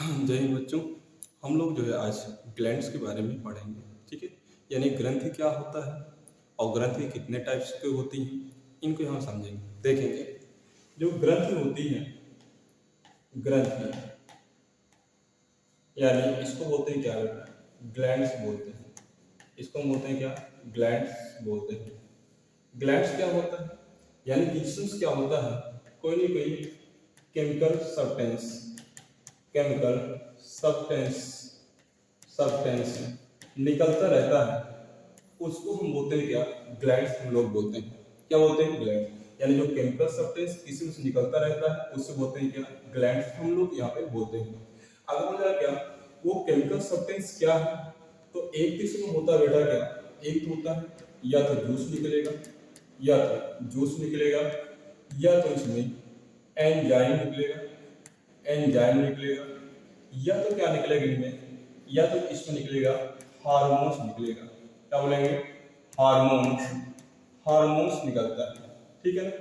जय हिंद बच्चों। हम लोग जो है आज ग्लैंड्स के बारे में पढ़ेंगे। ठीक है, यानी ग्रंथि क्या होता है और ग्रंथि कितने टाइप्स की होती हैं, इनको हम समझेंगे, देखेंगे। जो ग्रंथि होती है, ग्रंथि यानी इसको बोलते हैं क्या बेटा, ग्लैंड्स बोलते हैं। इसको हम बोलते हैं क्या, ग्लैंड्स बोलते हैं। ग्लैंड्स क्या होता है, यानी इसमें क्या होता है, कोई नहीं कोई chemical substance, chemical substance substance निकलता रहता है, उसको हम बोलते हैं क्या, ग्लैंड्स हम लोग बोलते हैं। क्या बोलते हैं, ग्लैंड। यानी जो केमिकल सब्सटेंस किसी में से निकलता रहता है उससे बोलते हैं क्या, ग्लैंड्स हम लोग यहाँ पे बोलते हैं। अगर बोला क्या वो केमिकल सब्सटेंस क्या है, तो एक किस्म होता है बेटा क्या, एक तो होता है या तो जूस निकलेगा, या तो जूस निकलेगा, या तो इसमें एंजाइम निकलेगा, एंजाइम निकलेगा, या तो क्या निकलेगा इनमें, या तो इसमें निकलेगा हार्मोन्स निकलेगा। क्या बोलेंगे, हार्मोन्स, हार्मोन्स निकलता है। ठीक है ना।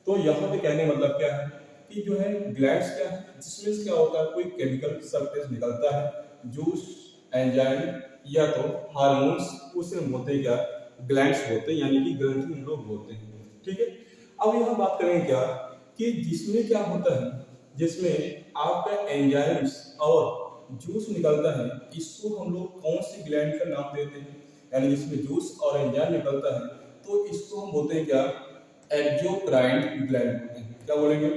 तो यहाँ पे कहने मतलब क्या है कि जो है ग्लैंड्स क्या है, जिसमें से क्या होता है कोई केमिकल सब्सटेंस निकलता है, जूस, एंजाइम या तो हार्मोन्स, उसे हम बोलते हैं क्या, ग्लैंड्स बोलते हैं, यानी कि ग्रंथि हम लोग बोलते हैं। ठीक है। अब यहाँ बात करेंगे क्या कि जिसमें क्या होता है, जिसमें आपका एंजाइम्स और जूस निकलता है, इसको हम लोग कौन सी ग्लैंड का नाम देते हैं, यानी जिसमें जूस और एंजाइम निकलता है तो इसको हम बोलते हैं क्या, एक्सोक्राइन ग्लैंड बोलते हैं। क्या बोलेंगे,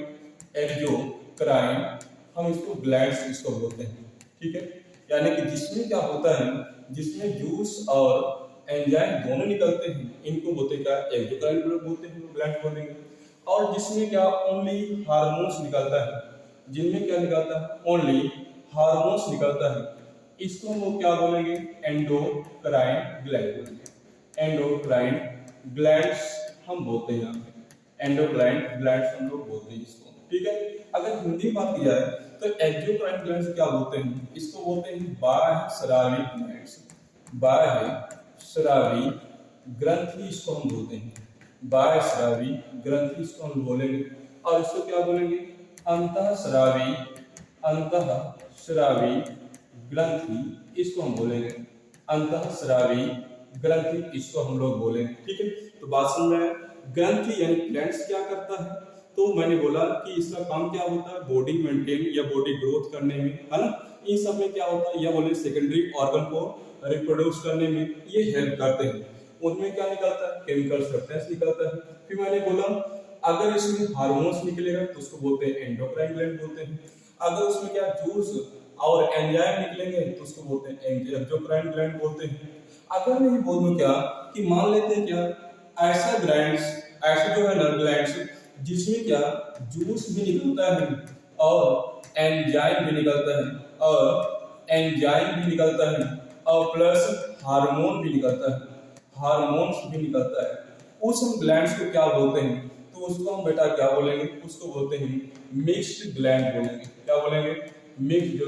एक्सोक्राइन, हम इसको ग्लैंड्स इसको बोलते हैं। ठीक है, यानी कि जिसमें क्या होता है, जिसमें जूस और एंजाइम दोनों निकलते हैं, इनको बोलते हैं क्या, एक्सोक्राइन बोलते हैं, ग्लैंड बोलेंगे। और जिसमें क्या ओनली हार्मोन्स निकलता है, जिनमें क्या निकलता है, ओनली हार्मोन्स निकलता है, इसको हम लोग क्या बोलेंगे, एंडोक्राइन ग्लैंड बोलेंगे। एंडोक्राइन ग्लैंड्स हम बोलते हैं यहाँ पे, एंडोक्राइन ग्लैंड्स हम लोग बोलते हैं इसको। ठीक है। अगर हिंदी में बात की जाए तो एक्सोक्राइन ग्लैंड्स क्या बोलते हैं, इसको बोलते हैं बाह्यस्रावी ग्लैंड्स, बाह्यस्रावी ग्रंथि इसको हम बोलते हैं, बाह्यस्रावी ग्रंथि इसको हम बोलेंगे। और इसको क्या बोलेंगे, अंतःस्रावी, अंतःस्रावी ग्रंथि इसको हम बोलेंगे, अंतःस्रावी ग्रंथि इसको हम लोग बोलेंगे। ठीक है। तो बात समझ में, ग्रंथि यानी ग्लैंड्स क्या करता है, तो मैंने बोला कि इसका काम क्या होता है, बॉडी मेंटेन या बॉडी ग्रोथ करने में, है ना। इन सब में क्या होता है, या बोले सेकेंडरी ऑर्गन को रिप्रोड्यूस करने में ये हेल्प करते हैं। उनमें क्या निकलता है, केमिकल सब्सटेंस निकलता है। फिर मैंने बोला अगर इसमें हार्मोन्स निकलेगा तो उसको बोलते हैं एंडोक्राइन ग्लैंड बोलते हैं। अगर उसमें क्या जूस और एंजाइम निकलेंगे तो उसको बोलते हैं एक्सोक्राइन ग्लैंड बोलते हैं। अगर मैं ये बोलूं क्या कि मान लेते हैं क्या, ऐसा ग्लैंड्स, ऐसे जो है ना ग्लैंड्स जिसमें क्या जूस भी निकलता है और एंजाइम भी निकलता है, और एंजाइम भी निकलता है और प्लस हार्मोन भी निकलता है, हार्मोन्स भी निकलता है, उस हम ग्लैंड्स को क्या बोलते हैं, तो उसको हम बेटा क्या बोलेंगे, उसको बोलते हैं मिक्स्ड ग्लैंड बोलेंगे। क्या बोलेंगे, मिक्स्ड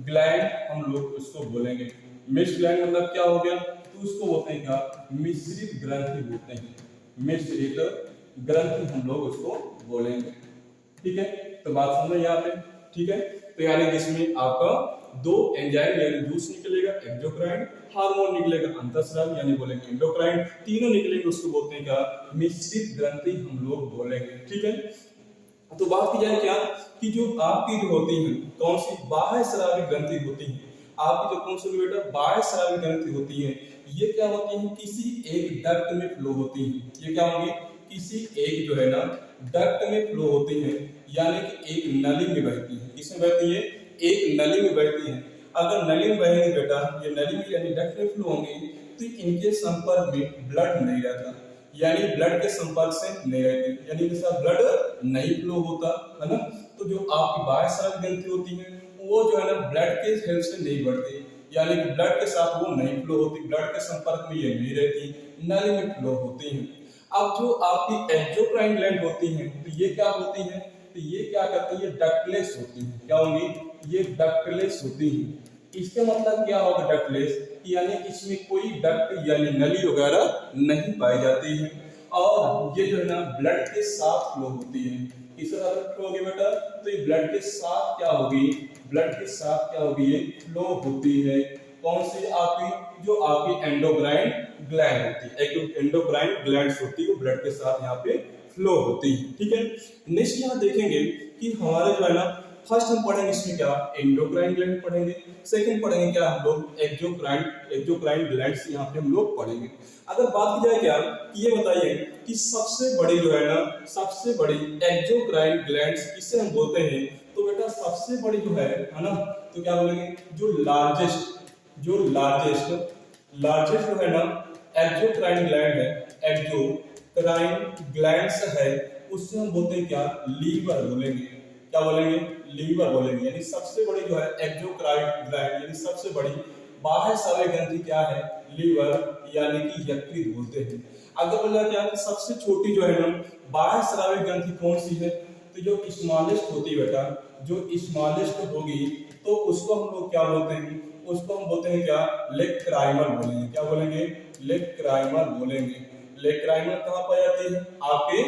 ग्लैंड हम लोग उसको बोलेंगे। मिक्स्ड ग्लैंड मतलब क्या हो गया, तो उसको बोलते हैं क्या, मिश्रित ग्रंथि बोलते हैं, मिश्रित ग्रंथि हम लोग उसको बोलेंगे। ठीक है। तो बात समझ यहाँ पे। ठीक है। तो यानी जिसमें आपका दो एंजाइम यानी जूस निकलेगा एक्सोक्राइन, हार्मोन निकलेगा अंतःस्रावी यानी बोलेंगे एंडोक्राइन, तीनों निकलेंगे उसको बोलते हैं क्या, मिश्रित ग्रंथि हम लोग बोलेंगे। ठीक है। तो बात की जाए क्या कि जो आपकी जो होती है कौन सी बाह्यस्रावी ग्रंथि होती है, आपकी जो कौन सी बेटा बाह्यस्रावी ग्रंथि होती है, ये क्या होती है, किसी एक डक्ट में फ्लो होती है। ये क्या होंगी, किसी एक जो है ना डक्ट में फ्लो होती है, यानी कि एक नली में बहती है। किसमें बहती है, एक नली में बहती है। अगर नली में बहेंगे बेटा, ये नली में यानी डक्ट में फ्लो होंगे, तो इनके संपर्क में ब्लड नहीं रहता, यानी ब्लड के संपर्क से नहीं रहती, यानी कि साथ ब्लड नहीं फ्लो होता है ना। तो जो आपकी बाह्यस्रावी ग्रंथि होती है वो जो है ना ब्लड के हेल्प से नहीं बढ़ती, यानी कि ब्लड के साथ वो नहीं फ्लो होती, ब्लड के संपर्क में ये नहीं रहती, नली में फ्लो होती है। अब जो आपकी एक्सोक्राइन ग्लैंड होती हैं तो ये क्या होती हैं, तो ये क्या करती है, डक्टलेस होती है। क्या होंगी, ये डक्टलेस होती है। इसका मतलब क्या होगा डक्टलेस, यानी इसमें कोई डक्ट यानी नली वगैरह नहीं पाई जाती है, और ये जो है ना ब्लड के साथ फ्लो होती है, किस तरह से फ्लो होगी बेटा, तो ये ब्लड के साथ क्या होगी, ब्लड के साथ क्या होगी, ये फ्लो होती है। कौन सी, आपकी जो आपकी एंडोक्राइन ग्लैंड होती है, एक एंडोक्राइन ग्लैंड्स होती है वो ब्लड के साथ यहाँ पे फ्लो होती है। ठीक है, नेक्स्ट यहाँ देखेंगे कि हमारे जो है ना, फर्स्ट हम पढ़ेंगे इसमें क्या, एंडोक्राइन ग्लैंड पढ़ेंगे, सेकंड पढ़ेंगे क्या हम लोग, एक्सोक्राइन ग्लैंड्स यहाँ पे हम लोग पढ़ेंगे। अगर बात की जाए क्या, कि ये बताइए कि सबसे बड़ी जो है ना, सबसे बड़ी एक्सोक्राइन ग्लैंड्स किसे हम बोलते हैं, तो बेटा सबसे बड़ी जो है ना, तो क्या बोलेंगे, जो लार्जेस्ट जो है ना एक्सोक्राइन ग्लैंड है, एक्सोक्राइन ग्लैंड्स है, उससे हम बोलते हैं क्या, लीवर बोलेंगे। क्या बोलेंगे, लीवर बोलेंगे। यानी सबसे बड़ी जो है एक्सोक्राइन ग्लैंड, यानी सबसे बड़ी बाह्य स्रावी ग्रंथि क्या है, लीवर, यानी कि यकृत बोलते हैं। अगर बोला क्या कि सबसे छोटी जो है ना बाह्य स्रावी ग्रंथि कौन सी है, तो जो स्मॉलेस्ट होती है बेटा, जो स्मॉलेस्ट होगी तो उसको हम लोग क्या बोलते हैं, उसको हम बोलते हैं क्या, लेक्राइमल बोलेंगे। क्या बोलेंगे, लेक्राइमल बोलेंगे। लेक्राइमल कहाँ पाई जाती है, आपके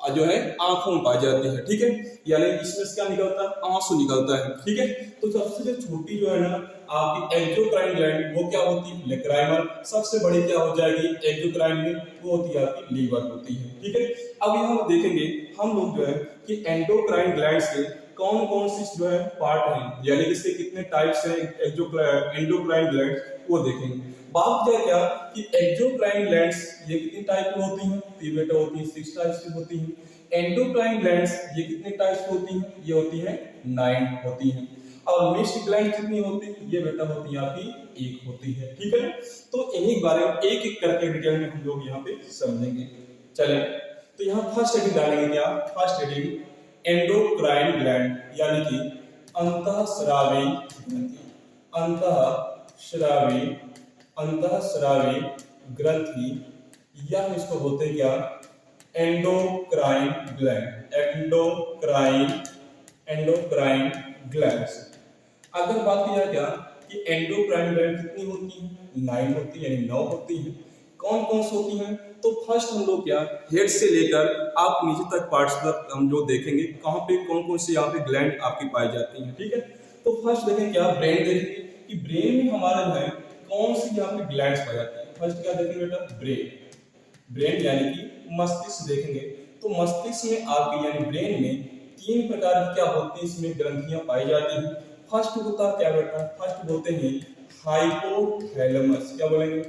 जो है आंखों में पाई जाती है। ठीक है, यानी इसमें से क्या निकलता है, आंसू निकलता है। ठीक है, तो सबसे जो छोटी जो है ना आपकी एक्सोक्राइन ग्लैंड वो क्या होती है, लेक्राइमल। सबसे बड़ी क्या हो जाएगी एक्सोक्राइन में, वो होती है आपकी लीवर होती है। ठीक है, अब यहाँ देखेंगे हम लोग जो है कि एंडोक्राइन ग्लैंड्स के कौन कौन सी जो है पार्ट हैं, यानी इसके कितने टाइप्स हैं एंडोक्राइन ग्लैंड्स, वो देखेंगे। बात क्या क्या कि एक्सोक्राइन ग्लैंड्स ये कितनी टाइप की होती हैं, तो ये बेटा होती है 6 टाइप्स की होती हैं। एंडोक्राइन ग्लैंड्स ये कितने टाइप्स की होती हैं, ये होती है 9 होती हैं। और मिक्स्ड ग्लैंड कितनी होती है, ये बेटा होती है आपकी 1 होती है। ठीक है, तो इन्हीं बारे में एक एक करके डिटेल में हम लोग यहाँ पे समझेंगे। चलें, तो यहाँ फर्स्ट हेडिंग डालेंगे क्या, फर्स्ट हेडिंग एंडोक्राइन ग्लैंड, यानी कि अंतःस्रावी ग्रंथि। अंतःस्रावी ग्रंथि, या हम इसको बोलते हैं क्या, एंडोक्राइन ग्लैंड, एंडोक्राइन ग्लैंड्स। अगर बात की जाए क्या कि एंडोक्राइन ग्लैंड कितनी होती है, 9 होती है, यानी 9 होती है। कौन कौन सी होती हैं, तो फर्स्ट हम लोग क्या, हेड से लेकर आप नीचे तक पार्ट्स तक हम जो देखेंगे कहाँ पे कौन कौन से यहाँ पे ग्लैंड आपकी पाई जाती हैं। ठीक है, तो फर्स्ट देखेंगे क्या, ब्रेन देखेंगे कि ब्रेन में हमारा जो है कौन सी यहाँ पे ग्लैंड्स पाई जाती है। फर्स्ट क्या देखेंगे बेटा, ब्रेन यानी कि मस्तिष्क देखेंगे। तो मस्तिष्क में आपके यानी ब्रेन में 3 प्रकार की क्या होती है, इसमें ग्रंथियां पाई जाती हैं। फर्स्ट होता है क्या बेटा, फर्स्ट बोलते हैं हाइपोथैलेमस। क्या बोलेंगे,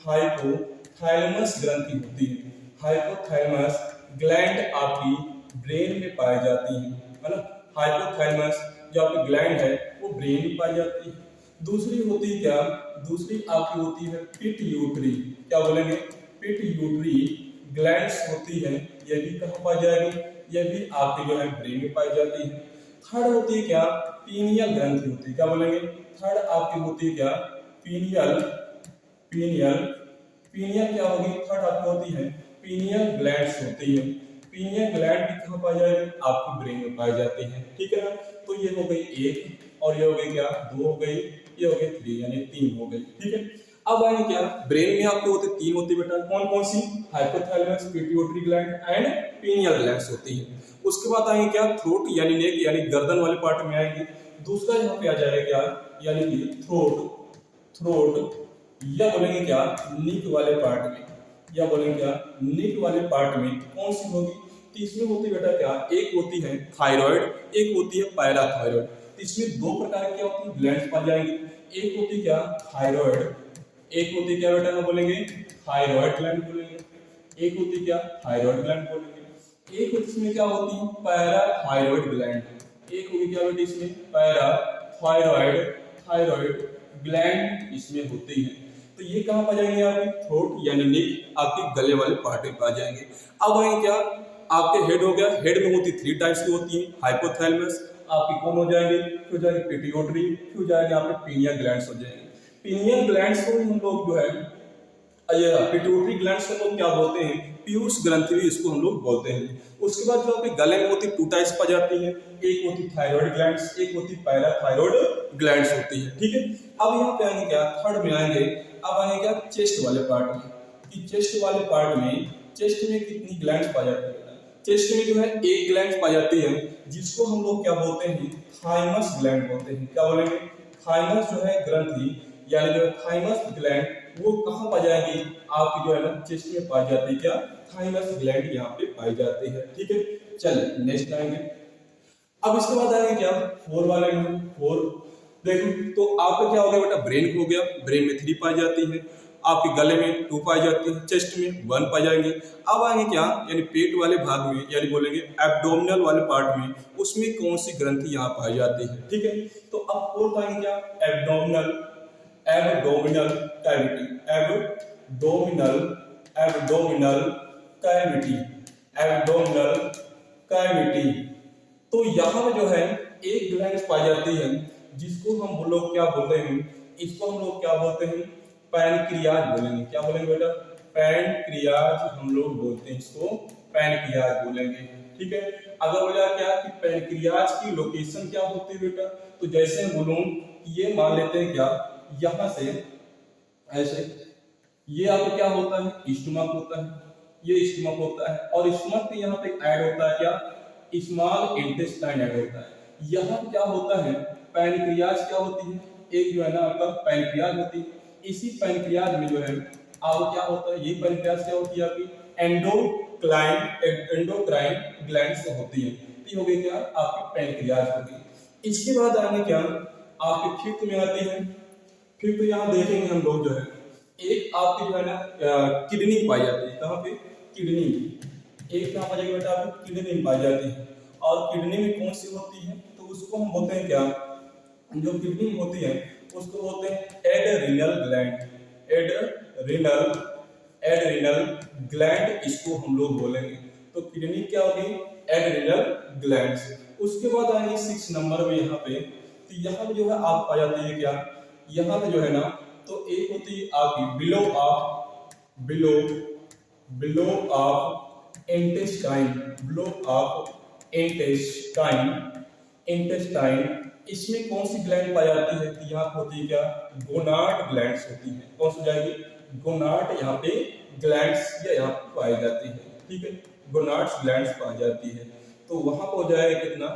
हाइपोथैलेमस ग्रंथि होती है। हाइपोथैलेमस ग्लैंड आपकी ब्रेन में पाई जाती है ना। हाइपोथैलेमस जो आपकी ग्लैंड है वो ब्रेन में पाई जाती है। दूसरी होती है क्या, दूसरी आपकी होती है पिट्यूटरी। क्या बोलेंगे, पिट्यूटरी ग्लैंड्स होती है, ये भी कहाँ पाई जाएगी, ये भी आपके जो है ब्रेन में पाई जाती है। थर्ड होती है क्या, पीनियल ग्रंथि होती है। क्या बोलेंगे, थर्ड आपकी होती है क्या, पीनियल क्या होगी, थर्ड आपकी होती है पीनियल ग्लैंड्स होती है। पीनियल ग्लैंड भी कहाँ पाई जाएगी, आपकी ब्रेन में पाई जाती है। ठीक है ना, तो ये हो गई 1 और ये हो गई क्या 2 हो गई, ये हो गई 3 यानी 3 हो गई। ठीक है, अब आएंगे क्या, ब्रेन में आपके होते 3 होती बेटा, कौन कौन सी, hypothalamus, pituitary gland and pineal glands होती है। उसके बाद आएंगे क्या, थ्रोट यानी नेक यानी गर्दन वाले पार्ट में आएंगे। दूसरा यहाँ पे आ जाएगा क्या, यानी कि थ्रोट या बोलेंगे क्या, नीक वाले पार्ट में, या बोलेंगे क्या, नीक वाले पार्ट में कौन सी होगी, तो इसमें होती है बेटा क्या, एक होती है थायराइड, एक होती है पैराथायराइड। तो इसमें 2 प्रकार की क्या होती है ग्लैंड्स पाई जाएंगी, एक होती है क्या थायराइड, एक होती है क्या बेटा हम बोलेंगे थायराइड ग्लैंड बोलेंगे, एक होती है क्या थायराइड ग्लैंड बोलेंगे, एक इसमें क्या होती है पैराथायराइड ग्लैंड, एक होगी क्या बेटा इसमें पैराथायराइड ग्लैंड इसमें होती है। तो ये कहाँ पा जाएंगे, आपकी थ्रोट यानी नेक, आपके गले वाले पार्ट में पा जाएंगे। अब आएंगे क्या, आपके हेड हो गया, हेड में होती 3 टाइप्स की होती है, हाइपोथैलेमस आपकी कौन हो जाएंगे, फिर जाएंगे पिट्यूटरी, फिर जाएंगे आपके पीनियल ग्लैंड्स हो जाएंगे। पीनियल ग्लैंड्स को हम लोग जो है पिट्यूटरी ग्लैंड्स को लोग क्या बोलते हैं, पीयूष ग्रंथि भी इसको हम लोग बोलते हैं। उसके बाद जो आपके गले में होती 2 टाइप्स पा जाती है, एक होती थायराइड ग्लैंड्स, एक होती पैराथायराइड ग्लैंड्स होती है। ठीक है, अब यहाँ पे आएंगे क्या, थर्ड में आएंगे, अब आएंगे क्या चेस्ट वाले पार्ट में, कि चेस्ट वाले पार्ट में, चेस्ट में कितनी ग्लैंड्स पाई जाती है, चेस्ट में जो है एक ग्लैंड पाई जाती है जिसको हम लोग क्या बोलते हैं, थाइमस ग्लैंड बोलते हैं। क्या बोलेंगे, थाइमस जो है ग्रंथि यानी जो थाइमस ग्लैंड वो कहाँ पाई जाएगी, आपकी जो है ना चेस्ट में पाई जाती है। क्या, थाइमस ग्लैंड यहाँ पे पाई जाती है। ठीक है, चलिए नेक्स्ट आएंगे। अब इसके बाद आएंगे क्या, फोर वाले में। फोर देखो तो आपका क्या हो गया बेटा, ब्रेन हो गया, ब्रेन में 3 पाई जाती है, आपके गले में 2 पाई जाती है, चेस्ट में 1 पाई जाएंगे। अब आएंगे क्या, यानी पेट वाले भाग में, यानी बोलेंगे एब्डोमिनल वाले पार्ट में, उसमें कौन सी ग्रंथि यहाँ पाई जाती है। ठीक है, तो अब फोर्थ आएंगे क्या, abdominal, abdominal cavity, abdominal, abdominal cavity, abdominal cavity. तो यहाँ पे जो है एक ग्लैंड पाई जाती है जिसको हम लोग क्या बोलते हैं, इसको हम लोग क्या बोलते हैं, पैनक्रियाज बोलेंगे। क्या बोलेंगे बेटा, पैनक्रियाज हम लोग बोलते हैं इसको, पैनक्रियाज बोलेंगे। ठीक है, अगर बोला क्या कि पैनक्रियाज की लोकेशन क्या होती है बेटा, तो जैसे बोलूं ये मान लेते हैं क्या, यहाँ से ऐसे ये आपको क्या होता है, स्टमक होता है, ये स्टमक होता है, और स्टमक के यहाँ पे ऐड होता है क्या, स्मॉल इंटेस्टाइन ऐड होता है। यहाँ क्या होता है, पैनक्रियाज क्या होती है, एक जो है ना आपका पैनक्रियाज होती है, इसी पैनक्रियाज में जो है आप क्या होता है, ये पैनक्रियाज क्या होती है आपकी एंडोक्राइन ग्लैंड्स होती है। ये हो गई क्या, आपकी पैनक्रियाज होगी। इसके बाद आगे क्या, आपके फिफ्थ में आती है। फिफ्थ यहाँ देखेंगे हम लोग जो है, एक आपकी जो है ना किडनी पाई जाती है। कहाँ पे, किडनी, एक कहाँ पाई जाएगी बेटा, आपकी किडनी पाई जाती है। और किडनी में कौन सी होती है, तो उसको हम बोलते हैं क्या, जो किडनी होती है उसको बोलते हैं adrenal gland, adrenal, adrenal gland इसको हम लोग बोलेंगे। तो किडनी क्या होगी, एड्रीनल ग्लैंड्स। उसके बाद आएंगे 6 नंबर में यहाँ पे, तो यहाँ पे जो है आप पा जाती है क्या, यहाँ पे जो है ना, तो एक होती है आपकी below of, below of intestine, below of intestine, intestine. इसमें कौन सी ग्लैंड पाई जाती है, तो यहाँ होती है क्या, गोनाड ग्लैंड्स होती है। कौन सी जाएगी, गोनाड यहाँ पे ग्लैंड्स या यहाँ पे पाई जाती है। ठीक है, गोनाड्स ग्लैंड्स पाई जाती है। तो वहां पर हो जाएगा कितना,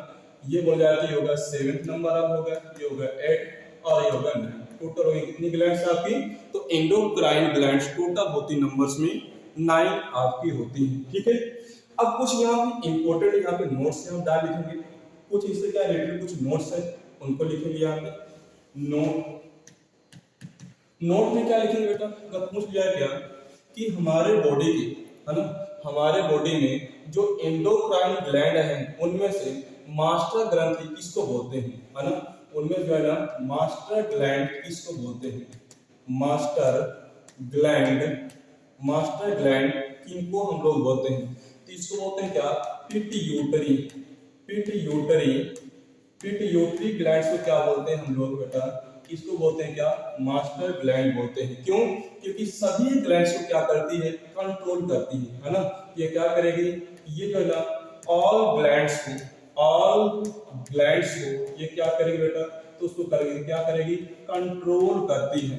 ये बोल जाती होगा 7th नंबर अब होगा, ये होगा 8 और ये होगा 9। टोटल होगी कितनी ग्लैंड्स आपकी, तो एंडोक्राइन ग्लैंड्स टोटल होती नंबर्स में 9 आपकी होती है। ठीक है, अब कुछ यहाँ पे इंपॉर्टेंट यहाँ पे नोट्स हम डाल लिखेंगे, कुछ इससे क्या रिलेटेड कुछ नोट्स है उनको लिखेंगे यहाँ पे। नोट में क्या लिखेंगे बेटा, अगर पूछ लिया क्या कि हमारे बॉडी के, है ना, हमारे बॉडी में जो एंडोक्राइन ग्लैंड है उनमें से मास्टर ग्रंथि किसको बोलते हैं, है ना, उनमें जो है ना मास्टर ग्लैंड किसको बोलते हैं, मास्टर ग्लैंड, मास्टर ग्लैंड किनको हम लोग बोलते हैं, तो इसको बोलते हैं क्या, पिट्यूटरी, पिट्यूटरी, पिट्यूटरी ग्लैंड्स को क्या बोलते हैं हम लोग बेटा, इसको बोलते हैं क्या, मास्टर ग्लैंड बोलते हैं। क्यों, क्योंकि सभी ग्लैंड्स को क्या करती है, कंट्रोल करती है ना। ये क्या करेगी, ये जो है ना ऑल ग्लैंड्स को, ऑल ग्लैंड्स को ये क्या करेगी बेटा, तो उसको करेगी, क्या करेगी, कंट्रोल करती है,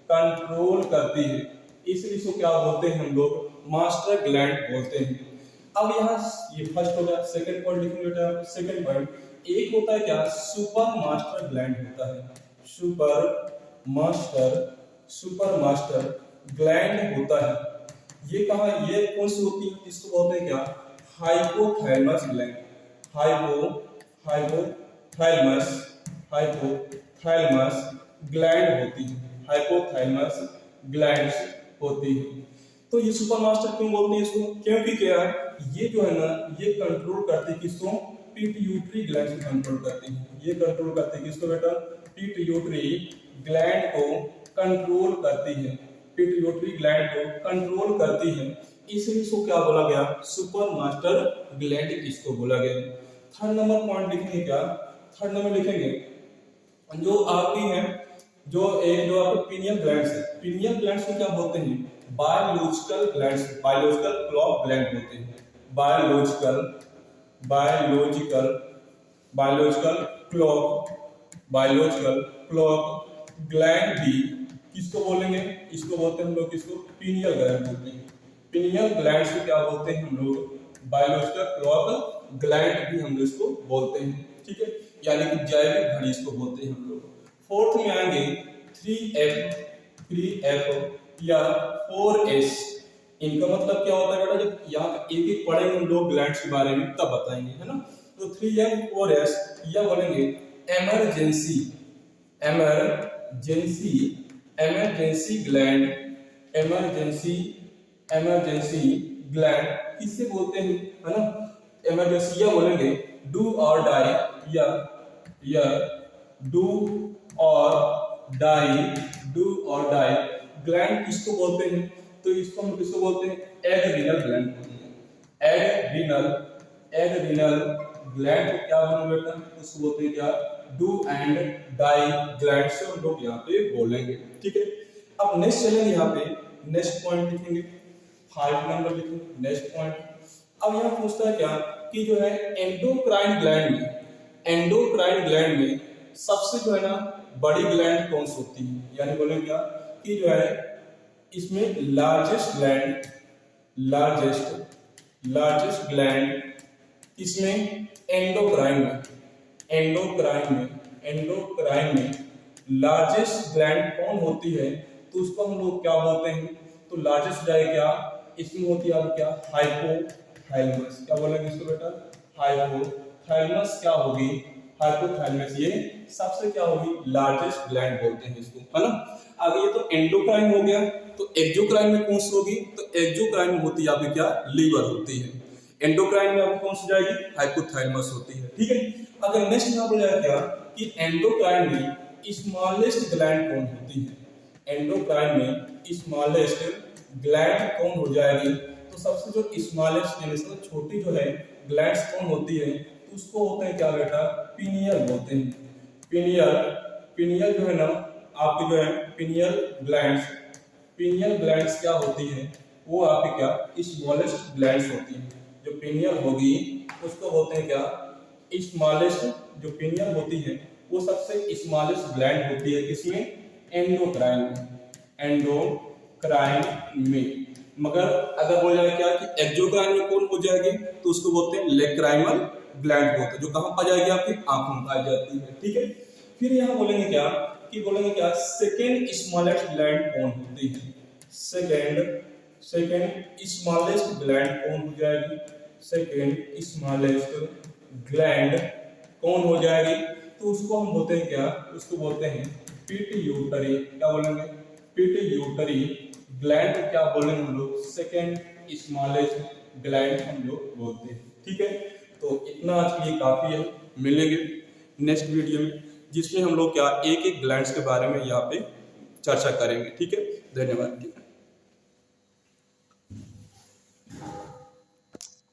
कंट्रोल करती है। इसलिए इसको क्या बोलते हैं हम लोग, मास्टर ग्लैंड बोलते हैं। अब यहाँ ये फर्स्ट हो गया, सेकंड पॉइंट लिखेंगे बेटा। सेकंड पॉइंट, एक होता है क्या, सुपर मास्टर ग्लैंड होता है, super master, super master gland होता है। ये कहाँ, ये कौन सी होती है, इसको बोलते हैं क्या, hypothalamus gland, hypothalamus, hypothalamus gland होती है, हाइपोथैलेमस ग्लैंड्स होती है। तो ये सुपर मास्टर क्यों बोलते हैं इसको, क्योंकि क्या है, ये जो है ना ये कंट्रोल करती है किसको, पिट्यूटरी ग्लैंड को कंट्रोल करती है। ये कंट्रोल करती है किसको बेटा, पिट्यूटरी ग्लैंड को कंट्रोल करती है, पिट्यूटरी ग्लैंड को कंट्रोल करती है। इसलिए इसको क्या बोला गया, सुपर मास्टर ग्लैंड इसको बोला गया। थर्ड नंबर पॉइंट लिखेंगे क्या, थर्ड नंबर लिखेंगे जो आपकी है, जो एक जो आपके पीनियल ग्लैंड्स है, पीनियल ग्लैंड्स को क्या बोलते हैं, biological glands, biological clock gland होते हैं, biological, biological, biological clock, biological clock gland भी किसको बोलेंगे, इसको बोलते हैं हम लोग, किसको, पीनियल ग्लैंड बोलते हैं। पीनियल ग्लैंड्स को क्या बोलते हैं हम लोग, बायोलॉजिकल क्लॉक ग्लैंड भी हम लोग इसको बोलते हैं, ठीक है, यानी कि जैविक घड़ी इसको बोलते हैं हम लोग। फोर्थ में आएंगे 3F या 4S। इनका मतलब क्या होता है बेटा, जब यहाँ एक एक पढ़ेंगे हम लोग ग्लैंड्स के बारे में तब बताएंगे, है ना। तो 3F 4S या बोलेंगे emergency, emergency, emergency gland, emergency, emergency gland किससे बोलते हैं, है ना। इमरजेंसी या बोलेंगे डू और डाई, या डू और डाई, डू और डाई ग्लैंड किसको बोलते हैं, तो इसको हम किसको बोलते हैं, एड्रीनल ग्लैंड बोलते हैं। एड्रीनल ग्लैंड को क्या बोलेंगे बेटा, उसको बोलते हैं क्या, डू एंड डाई ग्लैंड से हम लोग यहाँ पे बोलेंगे, ठीक है। अब नेक्स्ट चलेंगे, यहाँ पे नेक्स्ट पॉइंट लिखेंगे, 5 नंबर लिखेंगे नेक्स्ट पॉइंट। अब यहाँ पूछता है क्या कि जो है एंडोक्राइन ग्लैंड में, एंडोक्राइन ग्लैंड में सबसे जो है ना बड़ी ग्लैंड कौन सी होती है, यानी बोलेंगे क्या कि जो है इसमें लार्जेस्ट ग्लैंड, लार्जेस्ट ग्लैंड इसमें एंडोक्राइन में, एंडोक्राइन में लार्जेस्ट ग्लैंड कौन होती है, तो उसको हम लोग क्या बोलते हैं, तो लार्जेस्ट जाए क्या, इसमें होती है क्या, हाइपोथैलेमस। क्या बोलेंगे इसको बेटा, हाइपोथैलेमस क्या होगी, हाइपोथैलेमस ये सबसे क्या होगी, लार्जेस्ट ग्लैंड बोलते हैं इसको, है ना। आगे ये तो एंडोक्राइन हो गया, तो एक्सोक्राइन में कौन सी होगी, तो एक्सोक्राइन में होती है आपकी क्या, लीवर होती है। एंडोक्राइन में आपको कौन सी जाएगी, हाइपोथैलेमस होती है, ठीक है। अगर नेक्स्ट यहाँ पर जाए क्या कि एंडोक्राइन में स्मॉलेस्ट ग्लैंड कौन होती है, एंडोक्राइन में स्मॉलेस्ट ग्लैंड कौन हो जाएगी, तो सबसे जो स्मॉलेस्ट यानी छोटी जो है ग्लैंड्स कौन होती है, तो उसको होते हैं क्या बेटा, पिनियल बोलते हैं। पिनियल जो है ना आपकी जो है पिनियल ग्लैंड्स क्या होती है, वो आपकी क्या स्मॉलेस्ट ग्लैंड्स होती है। जो पिनियल होगी उसको बोलते हैं क्या, स्मॉलेस्ट, जो पिनियल होती है वो सबसे स्मॉलेस्ट ग्लैंड होती है, किसमें, एंडोक्राइन में। मगर अगर बोला जाए क्या कि एक्सोक्राइन में कौन हो जाएगी, तो उसको बोलते हैं लेक्राइमल ग्लैंड बोलते हैं, जो कहाँ पाई जाएगी, आपकी आंखों में पाई जाती है, ठीक है। फिर यहाँ बोलेंगे क्या कि बोलेंगे क्या सेकेंड स्मॉलेस्ट ग्लैंड कौन होती है, सेकेंड स्मॉलेस्ट ग्लैंड कौन हो जाएगी, सेकेंड स्मॉलेस्ट ग्लैंड कौन हो जाएगी, तो उसको हम बोलते हैं क्या, उसको बोलते हैं पिट्यूटरी। क्या बोलेंगे, पिट्यूटरी ग्लैंड को क्या बोलेंगे हम लोग, सेकेंड स्मॉलेस्ट ग्लैंड हम लोग बोलते हैं, ठीक है। तो इतना आज के लिए काफी है, मिलेंगे नेक्स्ट वीडियो में जिसमें हम लोग क्या एक एक ग्लैंड्स के बारे में यहाँ पे चर्चा करेंगे, ठीक है। धन्यवाद।